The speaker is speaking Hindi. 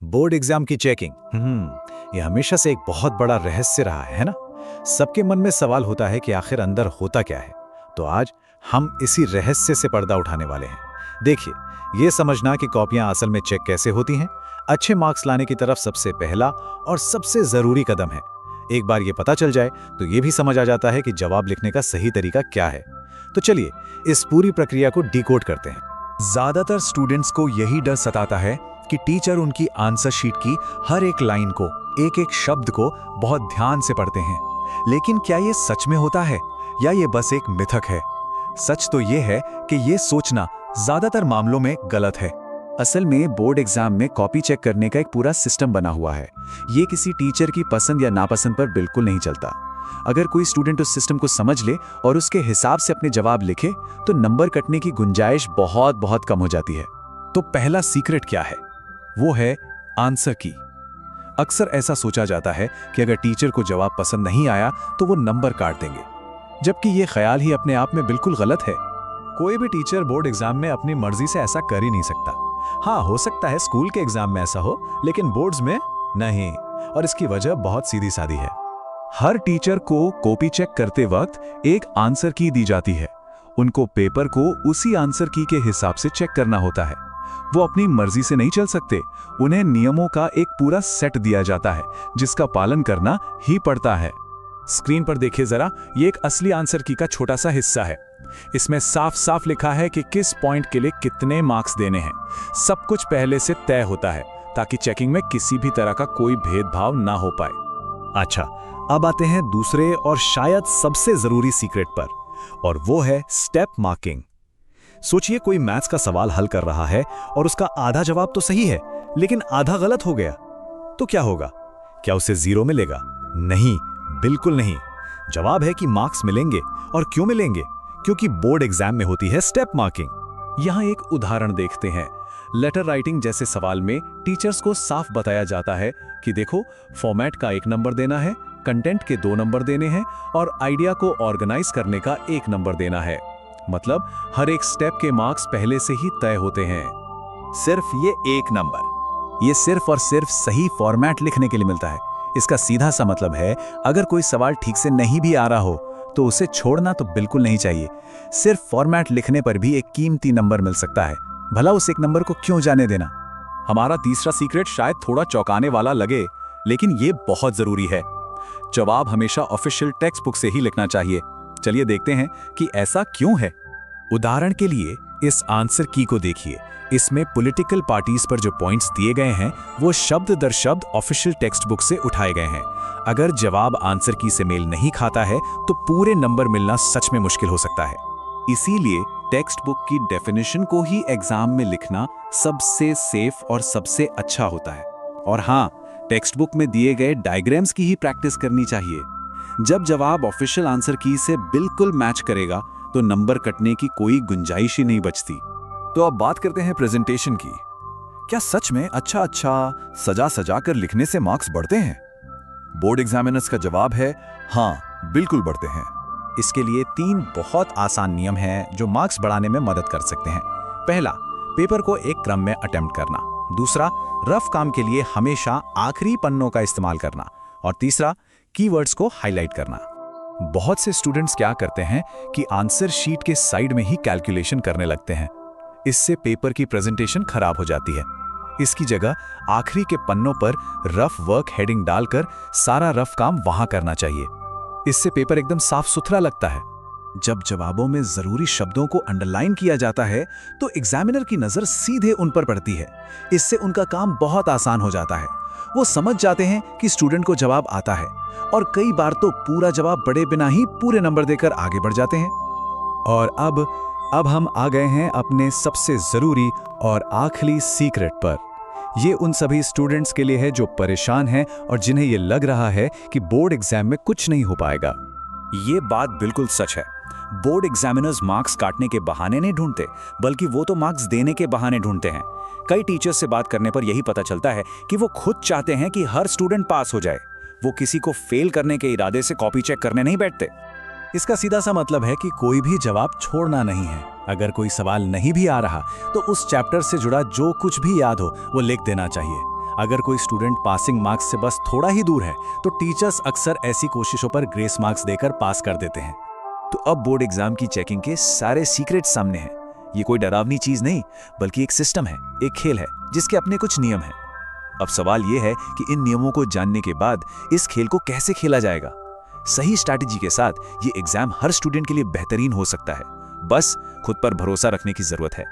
बोर्ड एग्जाम की चेकिंग ये हमेशा से एक बहुत बड़ा रहस्य रहा है ना। सबके मन में सवाल होता है कि आखिर अंदर होता क्या है। तो आज हम इसी रहस्य से पर्दा उठाने वाले हैं। देखिए, ये समझना कि कॉपियां असल में चेक कैसे होती हैं, अच्छे मार्क्स लाने की तरफ सबसे पहला और सबसे जरूरी कदम है। एक बार ये पता चल जाए तो ये भी समझ आ जाता है कि जवाब लिखने का सही तरीका क्या है। तो चलिए इस पूरी प्रक्रिया को डिकोड करते हैं। ज्यादातर स्टूडेंट्स को यही डर सताता है कि टीचर उनकी आंसर शीट की हर एक लाइन को, एक एक शब्द को बहुत ध्यान से पढ़ते हैं। लेकिन क्या ये सच में होता है या ये बस एक मिथक है? सच तो ये है कि ये सोचना ज्यादातर मामलों में गलत है। असल में बोर्ड एग्जाम में कॉपी चेक करने का एक पूरा सिस्टम बना हुआ है। ये किसी टीचर की पसंद या नापसंद पर बिल्कुल नहीं चलता। अगर कोई स्टूडेंट उस सिस्टम को समझ ले और उसके हिसाब से अपने जवाब लिखे तो नंबर कटने की गुंजाइश बहुत बहुत कम हो जाती है। तो पहला सीक्रेट क्या है? वो है आंसर की। अक्सर ऐसा सोचा जाता है कि अगर टीचर को जवाब पसंद नहीं आया तो वो नंबर काट देंगे, जबकि ये ख्याल ही अपने आप में बिल्कुल गलत है। कोई भी टीचर बोर्ड एग्जाम में अपनी मर्जी से ऐसा कर ही नहीं सकता। हाँ, हो सकता है स्कूल के एग्जाम में ऐसा हो, लेकिन बोर्ड्स में नहीं। और इसकी वजह बहुत सीधी सादी है। हर टीचर को कॉपी चेक करते वक्त एक आंसर की दी जाती है। उनको पेपर को उसी आंसर की के हिसाब से चेक करना होता है। वो अपनी मर्जी से नहीं चल सकते। उन्हें नियमों का एक पूरा सेट दिया जाता है जिसका पालन करना ही पड़ता है। स्क्रीन पर देखिए जरा, ये एक असली आंसर की का छोटा सा हिस्सा है। इसमें साफ साफ लिखा है कि किस पॉइंट के लिए कितने मार्क्स देने हैं। सब कुछ पहले से तय होता है ताकि चेकिंग में किसी भी तरह का कोई भेदभाव ना हो पाए। अच्छा, अब आते हैं दूसरे और शायद सबसे जरूरी सीक्रेट पर, और वो है स्टेप मार्किंग। सोचिए, कोई मैथ्स का सवाल हल कर रहा है और उसका आधा जवाब तो सही है लेकिन आधा गलत हो गया। तो क्या होगा? क्या उसे 0 मिलेगा? नहीं, बिल्कुल नहीं। जवाब है कि मार्क्स मिलेंगे। और क्यों मिलेंगे? क्योंकि बोर्ड एग्जाम में होती है स्टेप मार्किंग। यहां एक उदाहरण देखते हैं। लेटर राइटिंग जैसे सवाल में टीचर्स को साफ बताया जाता है कि देखो, फॉर्मेट का 1 नंबर देना है, कंटेंट के 2 नंबर देने हैं और आइडिया को ऑर्गेनाइज करने का 1 नंबर देना है। मतलब हर एक स्टेप के मार्क्स पहले से ही तय होते हैं। सिर्फ ये 1 नंबर, ये सिर्फ और सिर्फ सही फॉर्मेट लिखने के लिए मिलता है। इसका सीधा सा मतलब है, अगर कोई सवाल ठीक से नहीं भी आ रहा हो तो उसे छोड़ना तो बिल्कुल नहीं चाहिए। सिर्फ फॉर्मेट लिखने पर भी एक कीमती नंबर मिल सकता है। भला उस 1 नंबर को क्यों जाने देना? हमारा तीसरा सीक्रेट शायद थोड़ा चौंकाने वाला लगे, लेकिन ये बहुत जरूरी है। जवाब हमेशा ऑफिशियल टेक्स्ट बुक से ही लिखना चाहिए। चलिए देखते हैं कि ऐसा क्यों है। उदाहरण के लिए इस आंसर की को देखिए। इसमें पॉलिटिकल पार्टीज पर जो पॉइंट्स दिए गए हैं वो शब्द दर शब्द ऑफिशियल टेक्स्ट बुक से उठाए गए हैं। अगर जवाब आंसर की से मेल नहीं खाता है तो पूरे नंबर मिलना सच में मुश्किल हो सकता है। इसीलिए टेक्स्ट बुक की डेफिनेशन को ही एग्जाम में लिखना सबसे सेफ और सबसे अच्छा होता है। और हाँ, टेक्स्ट बुक में दिए गए डायग्राम्स की ही प्रैक्टिस करनी चाहिए। जब जवाब ऑफिशियल आंसर की से बिल्कुल मैच करेगा तो नंबर कटने की कोई गुंजाइश ही नहीं बचती। तो अब बात करते हैं प्रेजेंटेशन की। क्या सच में अच्छा सजा सजा कर लिखने से मार्क्स बढ़ते हैं? बोर्ड एग्जामिनर्स का जवाब है हाँ, बिल्कुल बढ़ते हैं। इसके लिए 3 बहुत आसान नियम हैं जो मार्क्स बढ़ाने में मदद कर सकते हैं। पहला, पेपर को एक क्रम में अटेम्प्ट करना। दूसरा, रफ काम के लिए हमेशा आखिरी पन्नों का इस्तेमाल करना। और तीसरा, कीवर्ड्स को हाईलाइट करना। बहुत से स्टूडेंट्स क्या करते हैं कि आंसर शीट के साइड में ही कैलकुलेशन करने लगते हैं। इससे पेपर की प्रेजेंटेशन खराब हो जाती है। इसकी जगह आखिरी के पन्नों पर रफ वर्क हेडिंग डालकर सारा रफ काम वहां करना चाहिए। इससे पेपर एकदम साफ सुथरा लगता है। जब जवाबों में जरूरी शब्दों को अंडरलाइन किया जाता है तो एग्जामिनर की नजर सीधे उन पर पड़ती है। इससे उनका काम बहुत आसान हो जाता है। वो समझ जाते हैं कि स्टूडेंट को जवाब आता है और कई बार तो पूरा जवाब पढ़े बिना ही पूरे नंबर देकर आगे बढ़ जाते हैं। और अब हम आ गए हैं अपने सबसे जरूरी और आखिरी सीक्रेट पर। ये उन सभी स्टूडेंट्स के लिए है जो परेशान हैं और जिन्हें ये लग रहा है कि बोर्ड एग्जाम में कुछ नहीं हो पाएगा। ये बात बिल्कुल सच है। बोर्ड एग्जामिनर्स मार्क्स काटने के बहाने नहीं ढूंढते, बल्कि वो तो मार्क्स देने के बहाने ढूंढते हैं। कई टीचर्स से बात करने पर यही पता चलता है कि वो खुद चाहते हैं कि हर स्टूडेंट पास हो जाए। वो किसी को फेल करने के इरादे से कॉपी चेक करने नहीं बैठते। इसका सीधा सा मतलब है कि कोई भी जवाब छोड़ना नहीं है। अगर कोई सवाल नहीं भी आ रहा तो उस चैप्टर से जुड़ा जो कुछ भी याद हो वो लिख देना चाहिए। अगर कोई स्टूडेंट पासिंग मार्क्स से बस थोड़ा ही दूर है तो टीचर्स अक्सर ऐसी कोशिशों पर ग्रेस मार्क्स देकर पास कर देते हैं। तो अब बोर्ड एग्जाम की चेकिंग के सारे सीक्रेट्स सामने हैं। ये कोई डरावनी चीज नहीं, बल्कि एक सिस्टम है, एक खेल है जिसके अपने कुछ नियम हैं। अब सवाल यह है कि इन नियमों को जानने के बाद इस खेल को कैसे खेला जाएगा। सही स्ट्रैटेजी के साथ ये एग्जाम हर स्टूडेंट के लिए बेहतरीन हो सकता है। बस खुद पर भरोसा रखने की जरूरत है।